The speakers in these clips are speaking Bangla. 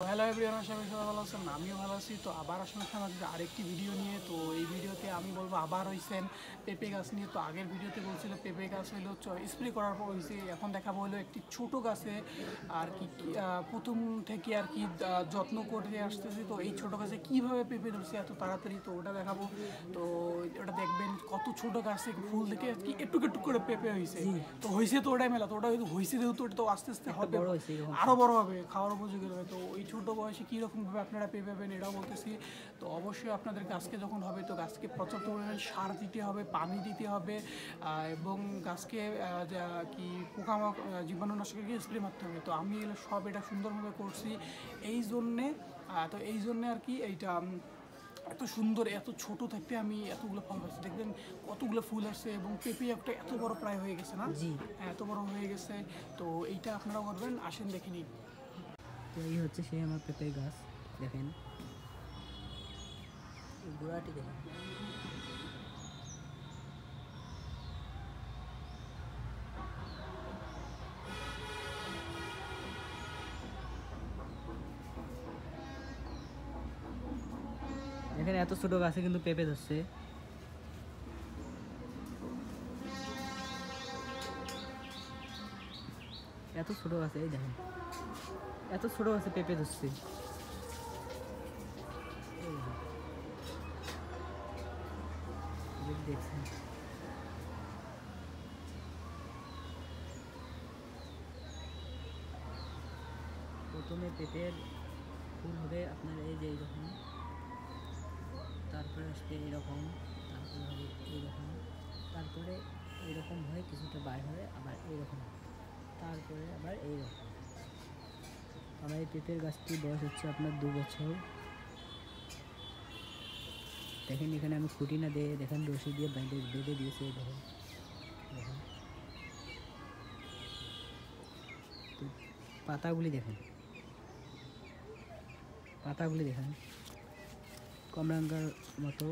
হ্যালো এভরিওয়ান, আশা করি সবাই ভালো আছেন। আমিও ভালো আছি। তো আবার আসলে আমাদের আরেকটি ভিডিও নিয়ে। তো এই ভিডিওতে আমি বলবো আবার হয়েছেন পেঁপে গাছ নিয়ে। তো আগের ভিডিওতে বলছিল পেঁপে গাছ হইলো স্প্রে করার পর হয়েছে, এখন দেখাবো হলো একটি ছোট গাছে আর কি প্রথম থেকে আর কি যত্ন করে আসতেছি। তো এই ছোট গাছে কীভাবে পেঁপে ধরছে এত তাড়াতাড়ি, তো ওটা দেখাবো। তো ওটা দেখবেন কত ছোট গাছে ফুল থেকে কি একটু একটু করে পেঁপে হয়েছে। তো হয়েছে তো ওটাই মেলা, তো ওটা হয়েছে যেহেতু ওটা তো আস্তে আস্তে হবে, আরও বড় হবে, খাওয়ার উপযোগী হবে। তো ওই ছোট বয়সে কীরকমভাবে আপনারা পেয়ে পাবেন এটাও বলতেছি। তো অবশ্যই আপনাদের গাছকে যখন হবে তো গাছকে পর্যাপ্ত পরিমাণে সার দিতে হবে, পানি দিতে হবে এবং গাছকে কি পোকামাকড় জীবাণুনাশকের স্প্রে মারতে হবে। তো আমি এগুলো সব এটা সুন্দরভাবে করছি এই জন্যে। তো এই জন্যে আর কি এইটা এত সুন্দর, এত ছোট থাকতে আমি এতগুলো ফল পাচ্ছি। দেখবেন কতগুলো ফুল আসছে এবং পেঁপে একটা এত বড় প্রায় হয়ে গেছে না? জি, এত বড় হয়ে গেছে। তো এইটা আপনারা করবেন, আসেন দেখে নিন। তো এই হচ্ছে সেই আমার পেঁপের গাছ, দেখেন গোড়াটি দেখেন। দেখেন এত ছোট গাছে কিন্তু পেঁপে ধরছে। এত ছোট গাছে, এই দেখেন এত ছোট গাছে পেঁপে ধরছে। দেখছেন প্রথমে পেঁপের ফুল হবে আপনার এই যে এইরকম, তারপরে আসবে এইরকম, তারপরে হবে এইরকম, তারপরে এইরকম হয় কিছুটা বার হয়, আবার এইরকম, তারপরে আবার এইরকম। আমার এই পেঁপের গাছটির বয়স হচ্ছে আপনার 2 বছর। দেখেন এখানে আমি খুঁটি না দিয়ে দেখেন রশি দিয়ে বেঁধে দিয়েছে। দেখেন দেখেন তো পাতাগুলি দেখেন, পাতাগুলি দেখেন কমরাঙ্গার মতো।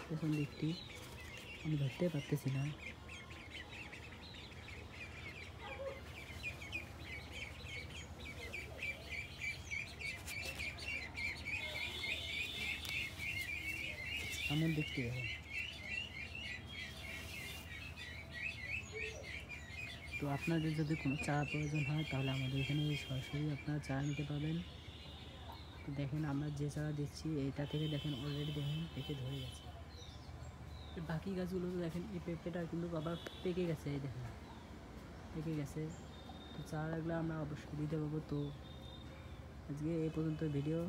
পেছন দিকটি আমি ধরতে পারতেছি না। সামনের দিকটি দেখেন। তো আপনাদের যদি কোনো চারা প্রয়োজন হয় তাহলে আমাদের এখানে সরাসরি আপনারা চারা নিতে পারবেন। তো দেখেন আমরা যে চারা দিচ্ছি এটা থেকে দেখেন অলরেডি দেখেন পেঁপে ধরে গেছে। বাকি গাছগুলো তো দেখেন এই পেঁপেটা কিন্তু আবার পেকে গেছে, এই দেখেন পেকে গেছে। তো চারাগুলো আমরা অবশ্যই দিতে পারবো। তো আজকে এই পর্যন্ত ভিডিও।